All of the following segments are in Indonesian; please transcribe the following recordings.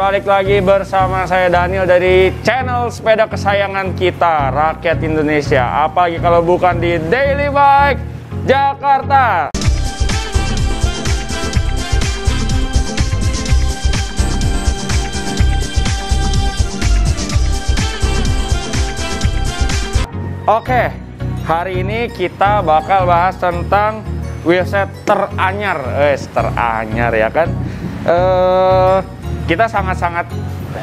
balik lagi bersama saya Daniel dari channel sepeda kesayangan kita, rakyat Indonesia. Apalagi kalau bukan di Daily Bike Jakarta. Oke, hari ini kita bakal bahas tentang wheelset teranyar. Teranyar ya kan. Kita sangat-sangat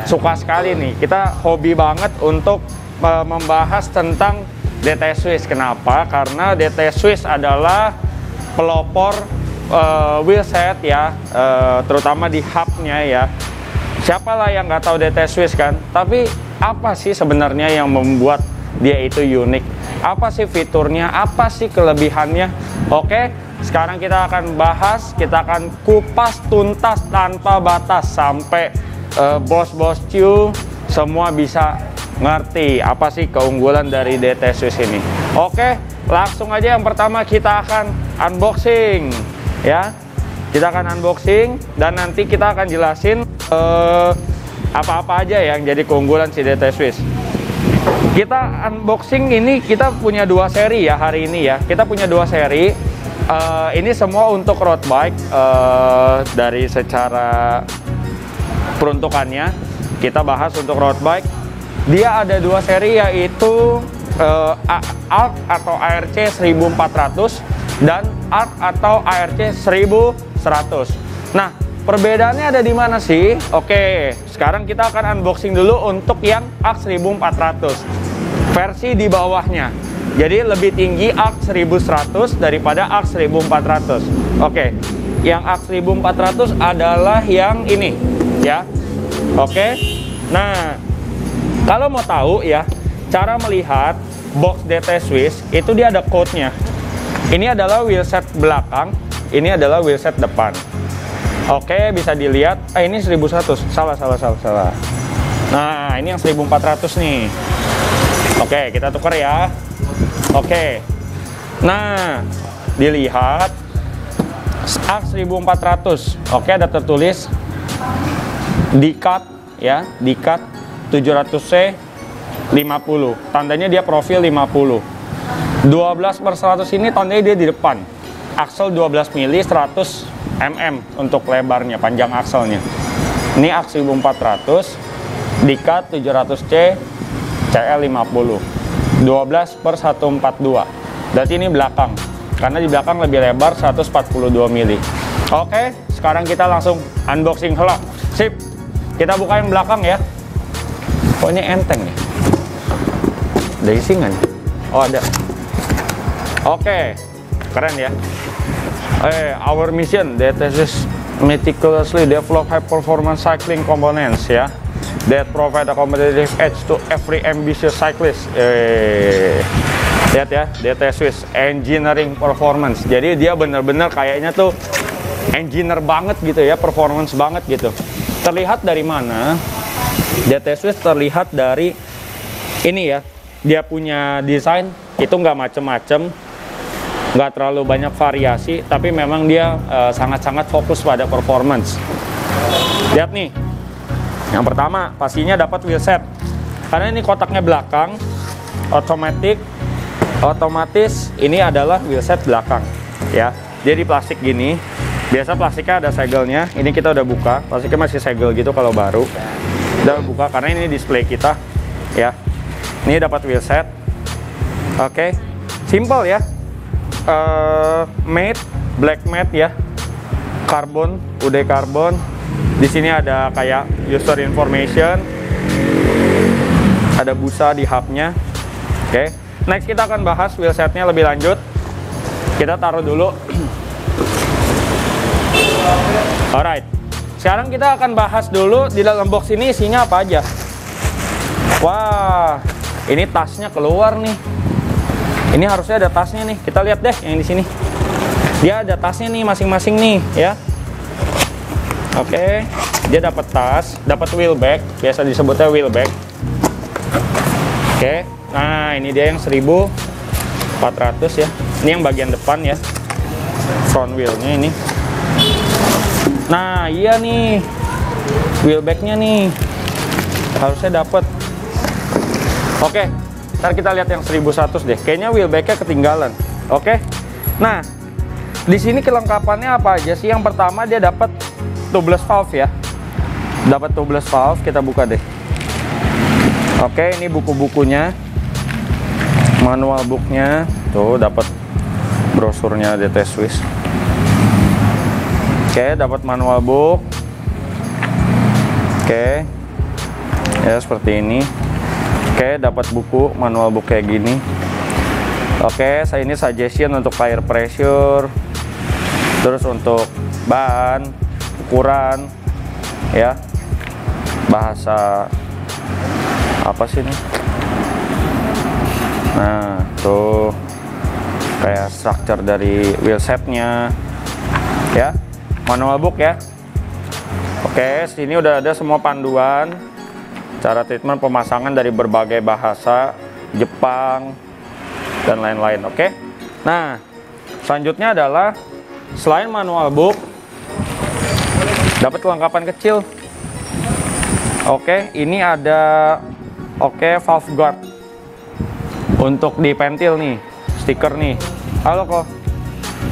suka sekali nih. Kita hobi banget untuk membahas tentang DT Swiss. Kenapa? Karena DT Swiss adalah pelopor wheelset ya, terutama di hubnya ya. Siapalah yang nggak tahu DT Swiss kan? Tapi apa sih sebenarnya yang membuat dia itu unik? Apa sih fiturnya? Apa sih kelebihannya? Oke, sekarang kita akan bahas, kita akan kupas tuntas tanpa batas sampai bos-bos Q semua bisa ngerti apa sih keunggulan dari DT Swiss ini. Oke, langsung aja yang pertama kita akan unboxing ya. Kita akan unboxing dan nanti kita akan jelasin apa-apa aja yang jadi keunggulan si DT Swiss. Kita unboxing ini, kita punya dua seri ya hari ini ya. Kita punya dua seri. Ini semua untuk road bike. Dari secara peruntukannya kita bahas untuk road bike. Dia ada dua seri, yaitu ARC atau ARC 1400 dan ARC atau ARC 1100. Nah, perbedaannya ada di mana sih? Oke, sekarang kita akan unboxing dulu untuk yang ARC 1400 versi di bawahnya. Jadi lebih tinggi ARC 1100 daripada ARC 1400. Oke, yang ARC 1400 adalah yang ini ya. Oke, nah kalau mau tahu ya cara melihat box DT Swiss itu dia ada code-nya. Ini adalah wheelset belakang, ini adalah wheelset depan. Oke, bisa dilihat. Ini 1100. Salah. Nah, ini yang 1400 nih. Oke, kita tukar ya. Oke. Nah, dilihat ARC 1400. Oke, ada tertulis Dikat ya, Dikat 700C 50. Tandanya dia profil 50. 12/100 ini tandanya dia di depan. Aksel 12 mili 100 mm untuk lebarnya, panjang akselnya. Ini ARC 1400 Dikat 700C CL50 12/142. Berarti ini belakang, karena di belakang lebih lebar 142 mili. Oke, sekarang kita langsung unboxing hello. Sip, kita buka yang belakang ya. Pokoknya enteng ya. Ada isi nggak nih? Oh, ada. Oke, keren ya. Our mission, DT Swiss meticulously develop high performance cycling components ya, that provide a competitive edge to every ambitious cyclist. Lihat ya, DT Swiss engineering performance. Jadi dia bener-bener kayaknya tuh engineer banget gitu ya, performance banget gitu. Terlihat dari mana? DT Swiss terlihat dari ini ya, dia punya desain itu nggak macem-macem, nggak terlalu banyak variasi, tapi memang dia sangat-sangat fokus pada performance. Lihat nih, yang pertama pastinya dapat wheelset, karena ini kotaknya belakang, otomatis ini adalah wheelset belakang ya. Jadi plastik gini, biasa plastiknya ada segelnya, ini kita udah buka, plastiknya masih segel gitu kalau baru. Udah buka karena ini display kita ya. Ini dapat wheelset. Oke, simple ya. Matte, black matte ya, karbon, UD karbon. Di sini ada kayak user information, ada busa di hubnya. Oke, next kita akan bahas wheelsetnya lebih lanjut. Kita taruh dulu. Alright, sekarang kita akan bahas dulu di dalam box ini isinya apa aja. Wah, ini tasnya keluar nih. Ini harusnya ada tasnya nih. Kita lihat deh yang di sini. Dia ada tasnya nih masing-masing nih ya. Oke, dia dapat tas, dapat wheel bag, biasa disebutnya wheel bag. Oke, nah ini dia yang 1400 ya. Ini yang bagian depan ya, front wheelnya ini. Nah iya nih, wheelbacknya nih harusnya dapet. Oke, ntar kita lihat yang 1100 deh. Kayaknya wheelbacknya ketinggalan. Oke. Nah, di sini kelengkapannya apa aja sih? Yang pertama dia dapat tubeless valve ya. Dapat tubeless valve, kita buka deh. Oke, ini buku-bukunya. Manual booknya. Tuh, dapat brosurnya DT Swiss. Oke, dapat manual book. Oke. Ya, seperti ini. Oke, dapat buku manual book kayak gini. Oke, saya ini suggestion untuk tire pressure, terus untuk ban, ukuran, ya, bahasa apa sih ini? Nah, tuh kayak structure dari wheel setnya, ya, manual book ya. Oke, sini udah ada semua panduan. Cara treatment pemasangan dari berbagai bahasa Jepang dan lain-lain. Oke. Nah, selanjutnya adalah selain manual book, dapat kelengkapan kecil. Oke, ini ada valve guard untuk di pentil nih, stiker nih. Halo kok.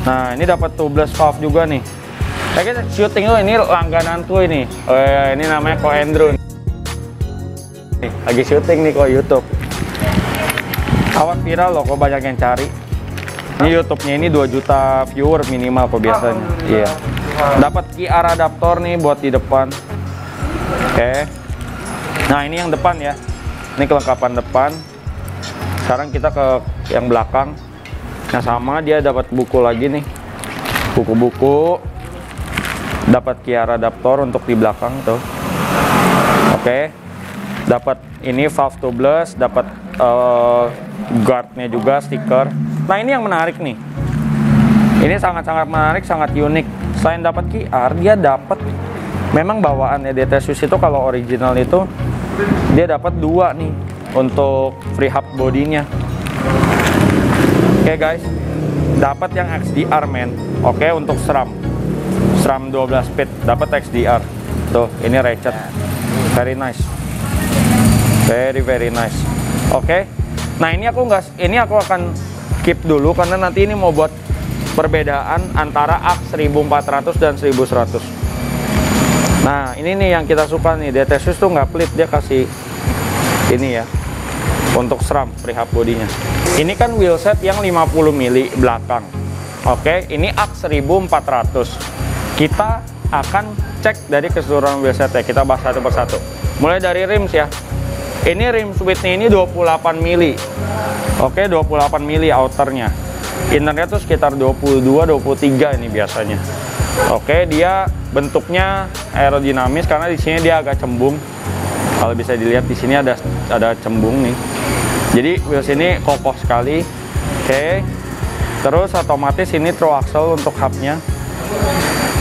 Nah, ini dapat tubeless valve juga nih. Kita syuting tuh ini langganan tuh ini. Ini namanya Ko Andrew. Lagi syuting nih kok YouTube. Awas viral loh, kok banyak yang cari. Ini YouTube-nya ini 2 juta viewer minimal kok biasanya. Iya. Dapat QR adaptor nih buat di depan. Oke. Nah, ini yang depan ya. Ini kelengkapan depan. Sekarang kita ke yang belakang. Nah, sama dia dapat buku lagi nih. Buku-buku. Dapat QR adaptor untuk di belakang tuh. Oke. Dapat ini valve tubeless, dapat guardnya juga, stiker. Nah, ini yang menarik nih. Ini sangat-sangat menarik, sangat unik. Selain dapat QR, dia dapat memang bawaannya DT Swiss itu kalau original itu dia dapat 2 nih untuk free hub bodinya. Oke guys, dapat yang XDR men. Oke, untuk SRAM 12 speed dapat XDR. Tuh, ini ratchet. Very nice. Very nice. Oke. Nah, ini aku akan keep dulu karena nanti ini mau buat perbedaan antara AX 1400 dan 1100. Nah, ini nih yang kita suka nih. DT Swiss tuh nggak pelit, dia kasih ini ya untuk SRAM free hub bodinya. Ini kan wheelset yang 50 mili belakang. Oke, ini AX 1400. Kita akan cek dari keseluruhan wheelset ya. Kita bahas satu persatu. Mulai dari rims ya. Ini rim widthnya ini 28 mili. Oke, 28 mili outernya. Innernya tuh sekitar 22-23 ini biasanya. Oke, dia bentuknya aerodinamis karena di sini dia agak cembung. Kalau bisa dilihat di sini ada cembung nih. Jadi wheels ini kokoh sekali. Oke. Terus otomatis ini throw axle untuk hubnya.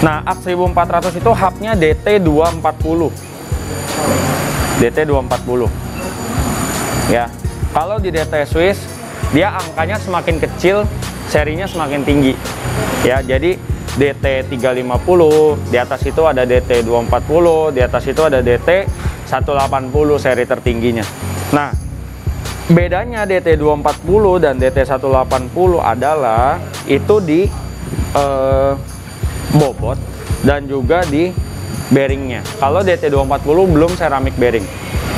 Nah, AX 1400 itu hubnya DT240. DT240. Ya, kalau di DT Swiss dia angkanya semakin kecil, serinya semakin tinggi. Ya, jadi DT350, di atas itu ada DT240, di atas itu ada DT180 seri tertingginya. Nah, bedanya DT240 dan DT180 adalah itu di bobot dan juga di bearingnya. Kalau DT240 belum ceramic bearing.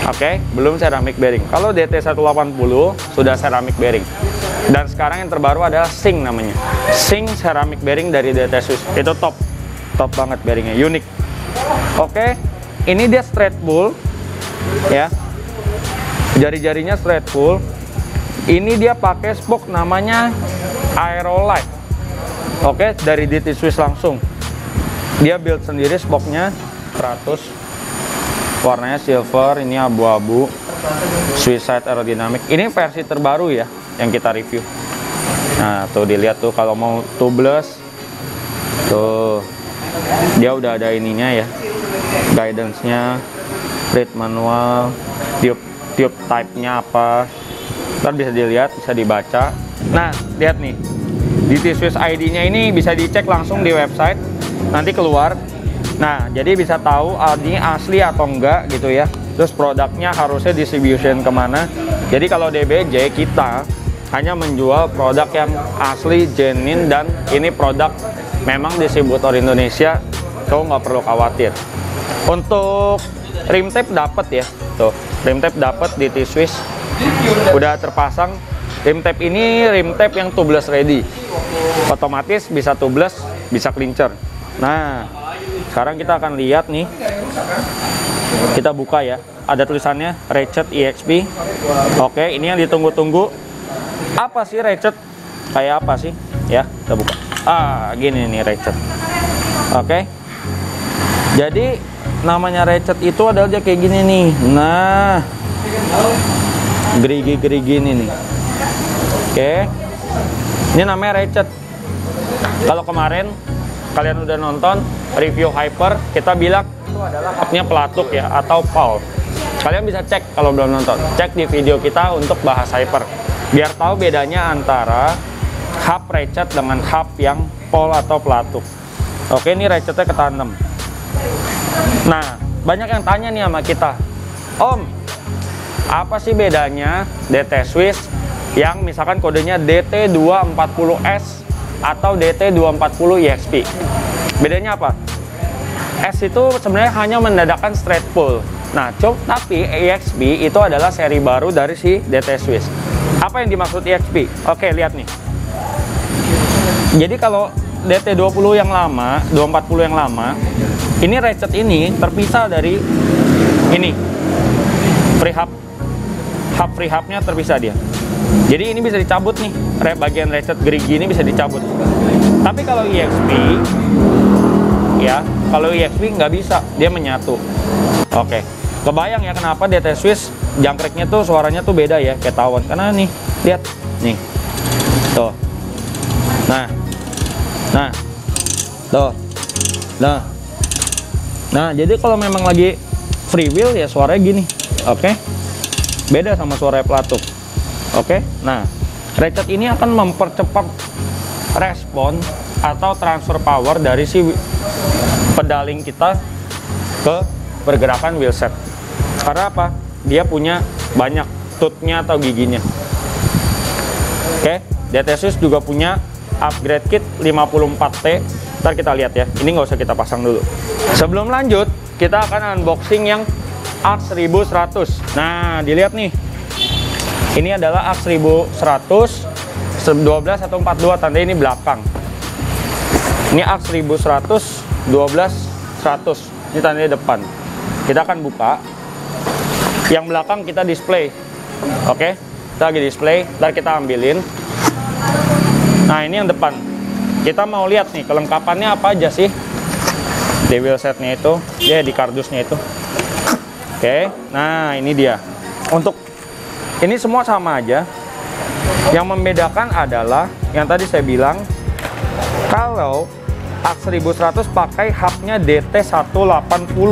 Oke, belum ceramic bearing. Kalau DT180 sudah ceramic bearing. Dan sekarang yang terbaru adalah Sing namanya. Sing ceramic bearing dari DT Swiss. Itu top banget bearingnya, unik. Oke, ini dia straight pull, ya. Jari-jarinya straight pull. Ini dia pakai spoke namanya Aerolite. Oke, dari DT Swiss langsung. Dia build sendiri spoke-nya 100. Warnanya silver, ini abu-abu. Suicide aerodynamic. Ini versi terbaru ya yang kita review. Nah, tuh dilihat tuh kalau mau tubeless. Tuh. Dia udah ada ininya ya. Guidance-nya, read manual, tube type-nya apa. Ntar bisa dilihat, bisa dibaca. Nah, lihat nih. DT Swiss ID-nya ini bisa dicek langsung di website. Nanti keluar. Nah, jadi bisa tahu ini asli atau enggak gitu ya. Terus produknya harusnya distribution kemana. Jadi kalau DBJ kita hanya menjual produk yang asli, genuine, dan ini produk memang distributor Indonesia, so nggak perlu khawatir. Untuk rim tape dapat ya, tuh rim tape dapat di T-Swiss, udah terpasang. Rim tape ini rim tape yang tubeless ready, otomatis bisa tubeless, bisa clincher. Nah, sekarang kita akan lihat nih, kita buka ya, ada tulisannya Ratchet EXP. Oke, ini yang ditunggu-tunggu. Apa sih Ratchet? Kayak apa sih? Ya, kita buka. Gini nih Ratchet. Oke. Jadi namanya Ratchet itu adalah dia kayak gini nih. Nah, gerigi-gerigi ini nih. Oke. Ini namanya Ratchet. Kalau kemarin kalian udah nonton review Hyper, kita bilang itu adalah hubnya pelatuk ya, atau PAL. Kalian bisa cek kalau belum nonton. Cek di video kita untuk bahas Hyper. Biar tahu bedanya antara hub Ratchet dengan hub yang PAL atau pelatuk. Oke, ini Ratchetnya ketanem. Nah, banyak yang tanya nih sama kita, Om, apa sih bedanya DT Swiss yang misalkan kodenya DT240S atau DT240 EXP? Bedanya apa? S itu sebenarnya hanya mendadakan straight pull. Nah, tapi EXP itu adalah seri baru dari si DT Swiss. Apa yang dimaksud EXP? Oke, lihat nih. Jadi kalau DT20 yang lama, 240 yang lama, ini Ratchet ini terpisah dari ini free hub. Hub free hubnya terpisah dia. Jadi ini bisa dicabut nih, bagian Ratchet gerigi ini bisa dicabut. Tapi kalau EXP, ya, kalau EXP nggak bisa, dia menyatu. Oke, kebayang ya kenapa DT Swiss jangkriknya tuh suaranya tuh beda ya, ketahuan. Karena nih, lihat, nih, tuh, nah, tuh, nah, jadi kalau memang lagi free wheel ya suaranya gini, oke, beda sama suara pelatuk. Oke, nah, Ratchet ini akan mempercepat respon atau transfer power dari si pedaling kita ke pergerakan wheelset. Karena apa? Dia punya banyak tooth-nya atau giginya. Oke, DT Swiss juga punya upgrade kit 54T. Ntar kita lihat ya, ini nggak usah kita pasang dulu. Sebelum lanjut, kita akan unboxing yang AX 1100. Nah, dilihat nih. Ini adalah AX 1100 12 atau 42, tanda ini belakang. Ini AX 1100 12 100. Ini tandanya depan. Kita akan buka. Yang belakang kita display. Oke, kita lagi display, ntar kita ambilin. Nah, ini yang depan. Kita mau lihat nih kelengkapannya apa aja sih di wheelsetnya itu, ya di kardusnya itu. Oke, nah ini dia. Untuk ini semua sama aja. Yang membedakan adalah yang tadi saya bilang, kalau AX 1100 pakai hubnya DT180,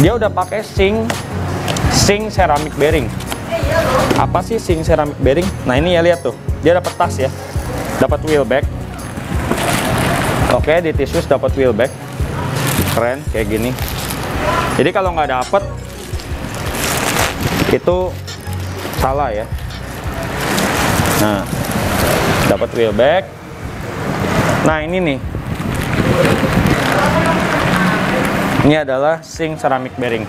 dia udah pakai sink ceramic bearing. Apa sih sink ceramic bearing? Nah ini ya, lihat tuh, dia dapat tas ya, dapat wheel back. Oke, di T-Swiss dapat wheel back, keren kayak gini. Jadi kalau nggak dapet itu salah ya. Nah, dapat wheel back. Nah ini nih, ini adalah sink ceramic bearing.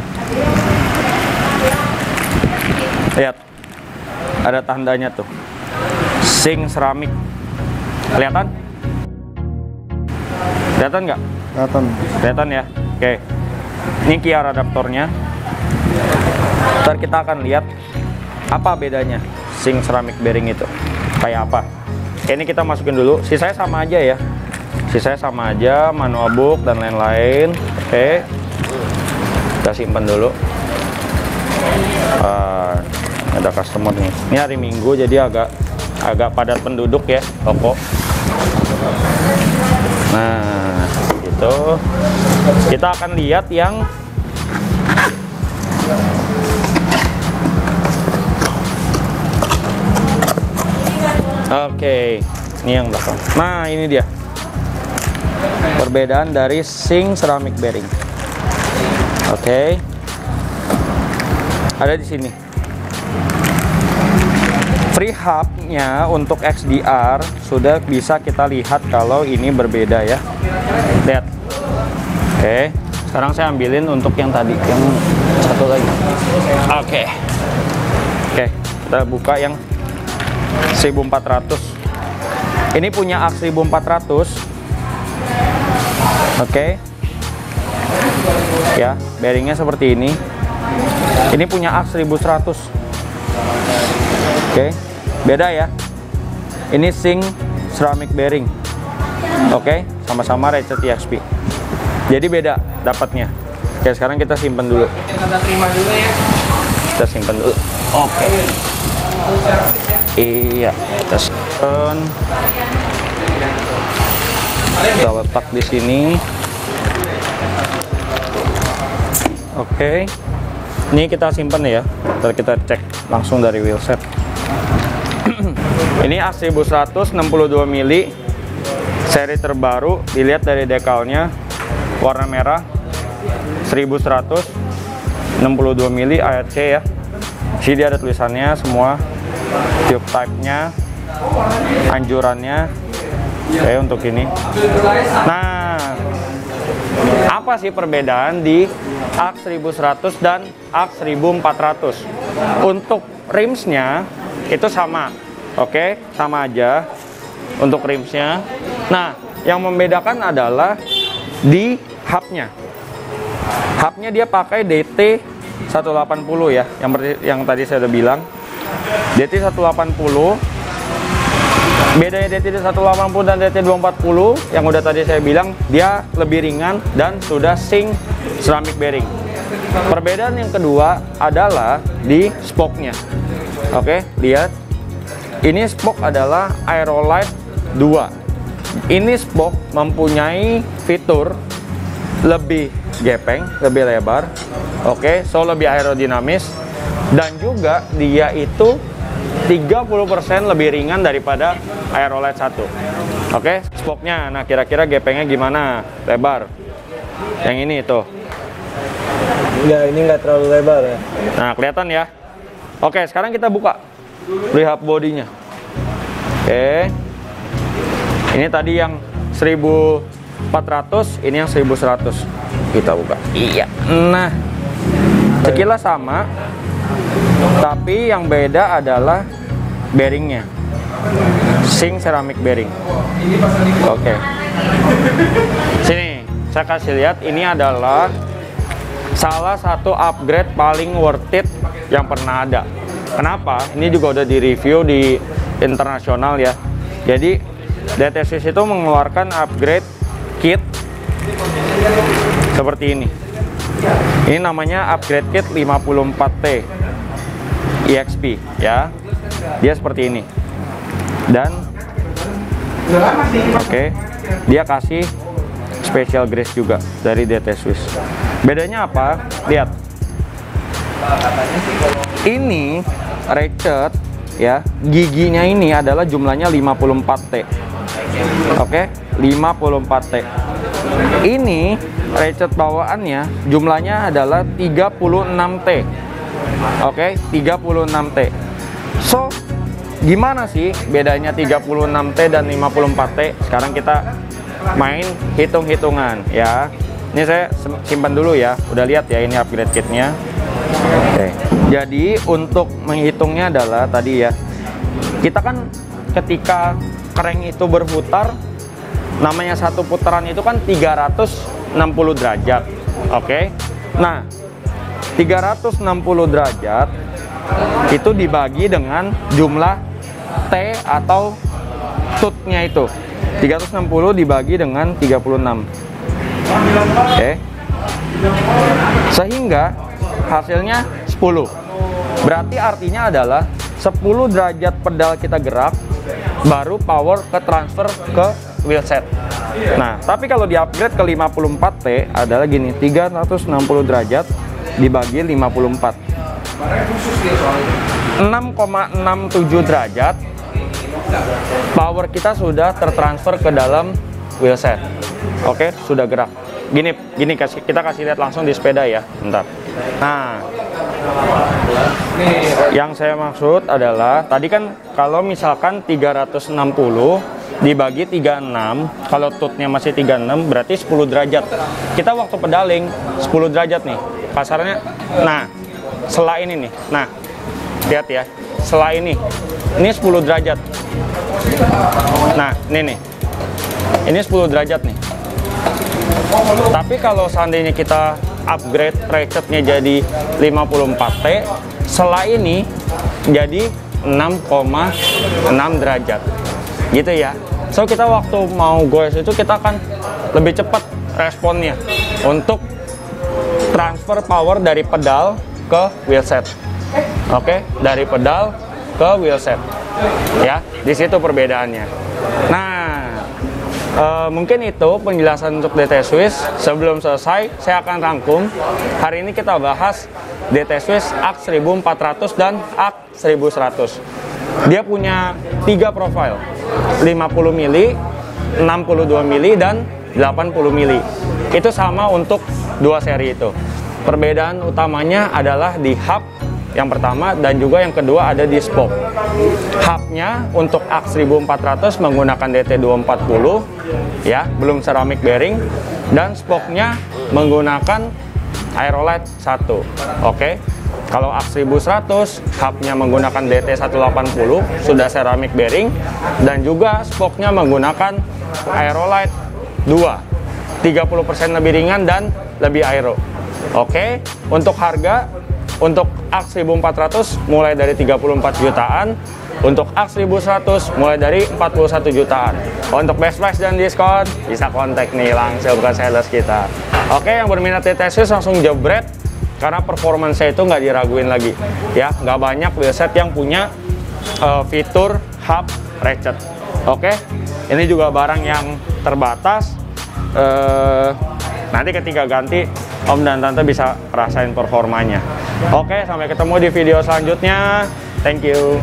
Lihat, ada tandanya tuh, sink ceramic. Kelihatan? Kelihatan nggak? Kelihatan. Kelihatan ya. Oke, ini QR adaptornya. Ntar kita akan lihat apa bedanya sink ceramic bearing itu, kayak apa. Ini kita masukin dulu. Sisanya sama aja ya. Sisanya sama aja, manual book dan lain-lain. Oke, kita simpan dulu. Ada customer nih. Ini hari Minggu jadi agak padat penduduk ya toko. Nah, gitu. Kita akan lihat yang oke, ini yang belakang. Nah, ini dia perbedaan dari sink ceramic bearing. Oke. Ada di sini. Free hubnya untuk XDR sudah bisa kita lihat kalau ini berbeda ya. Lihat. Oke. Sekarang saya ambilin untuk yang tadi, yang satu lagi. Oke. Oke, kita buka yang 1400. Ini punya AX 1400. Oke. Ya, bearingnya seperti ini. Ini punya AX 1100. Oke. Beda ya. Ini sink ceramic bearing. Oke, sama-sama ratchet EXP. Jadi beda dapatnya. Oke, sekarang kita simpan dulu. Kita terima dulu ya. Kita simpan dulu. Oke. Iya, kita simpan. Kita letak di sini. Oke. Ini kita simpan ya. Ntar kita cek langsung dari wheelset. Ini AX 1100 62 mili. Seri terbaru, dilihat dari dekalnya. Warna merah 1100 62 mili ARC ya. Sini ada tulisannya semua, tube type-nya, anjurannya. Oke, untuk ini. Nah, apa sih perbedaan di AX 1100 dan AX 1400? Untuk rimsnya itu sama. Oke, sama aja untuk rimsnya. Nah, yang membedakan adalah di hubnya. Hubnya dia pakai DT 180 ya, yang tadi saya udah bilang. DT 180. Bedanya DT 180 dan DT 240 yang udah tadi saya bilang, dia lebih ringan dan sudah sink ceramic bearing. Perbedaan yang kedua adalah di spoke-nya. Oke, lihat. Ini spoke adalah Aerolite 2. Ini spoke mempunyai fitur lebih gepeng, lebih lebar. Oke, so lebih aerodinamis. Dan juga dia itu 30% lebih ringan daripada Aerolite 1. Oke, spoke-nya. Nah, kira-kira gepengnya gimana? Lebar. Yang ini tuh. Enggak, ini enggak terlalu lebar ya. Nah, kelihatan ya. Oke, sekarang kita buka rehab bodinya. Oke. Ini tadi yang 1400, ini yang 1100. Kita buka. Iya. Nah, sekilas sama, tapi yang beda adalah bearingnya. Sink ceramic bearing. Oke. Sini, saya kasih lihat. Ini adalah salah satu upgrade paling worth it yang pernah ada. Kenapa? Ini juga udah di-review di internasional ya. Jadi DT Swiss itu mengeluarkan upgrade kit seperti ini. Ini namanya upgrade kit 54T EXP ya. Dia seperti ini. Dan oke, dia kasih special grace juga dari DT Swiss. Bedanya apa? Lihat. Ini ratchet ya, giginya ini adalah jumlahnya 54T. Oke, 54T. Ini ratchet bawaannya jumlahnya adalah 36T. Oke, 36T. So, gimana sih bedanya 36T dan 54T? Sekarang kita main hitung-hitungan ya. Ini saya simpan dulu ya. Udah lihat ya ini upgrade kitnya. Oke. Jadi untuk menghitungnya adalah tadi ya. Kita kan ketika crank itu berputar, namanya satu putaran itu kan 360 derajat. Oke. Nah, 360 derajat itu dibagi dengan jumlah T atau tutnya itu. 360 dibagi dengan 36. Oke. Sehingga hasilnya 10. Berarti artinya adalah 10 derajat pedal kita gerak, baru power ke transfer ke wheelset. Nah, tapi kalau di upgrade ke 54T adalah gini, 360 derajat dibagi 54. 6,67 derajat power kita sudah tertransfer ke dalam wheelset. Oke, sudah gerak. Gini kita kasih lihat langsung di sepeda ya. Bentar. Nah, yang saya maksud adalah tadi kan kalau misalkan 360 dibagi 36, kalau tutnya masih 36 berarti 10 derajat. Kita waktu pedaling 10 derajat nih kasarnya. Nah, selah ini nih. Nah, lihat ya, selah ini 10 derajat. Nah, ini nih, ini 10 derajat nih. Tapi kalau seandainya kita upgrade ratchetnya jadi 54T, selah ini jadi 6,6 derajat gitu ya. So kita waktu mau goes itu kita akan lebih cepat responnya untuk transfer power dari pedal ke wheelset. Oke, dari pedal ke wheelset ya, di situ perbedaannya. Nah, mungkin itu penjelasan untuk DT Swiss. Sebelum selesai, saya akan rangkum. Hari ini kita bahas DT Swiss AX 1400 dan AX 1100. Dia punya 3 profil, 50 mili, 62 mili, dan 80 mili. Itu sama untuk dua seri itu. Perbedaan utamanya adalah di hub yang pertama dan juga yang kedua ada di spoke. Hubnya untuk AX 1400 menggunakan DT240 ya, belum ceramic bearing, dan spoke-nya menggunakan Aerolite 1. Oke. Kalau AX 1100 hubnya menggunakan DT180 sudah ceramic bearing dan juga spoke-nya menggunakan Aerolite 2. 30% lebih ringan dan lebih aero. Oke. Untuk harga, untuk AX 1400 mulai dari 34 jutaan, untuk AX 1100 mulai dari 41 jutaan. Untuk best price dan diskon bisa kontak nih langsung ke sales kita. Oke, yang berminat DT Swiss langsung jebret karena performance itu nggak diraguin lagi ya. Nggak banyak wheelset yang punya fitur hub ratchet. Oke, ini juga barang yang terbatas. Nanti ketika ganti Om dan Tante bisa rasain performanya. Oke, sampai ketemu di video selanjutnya. Thank you.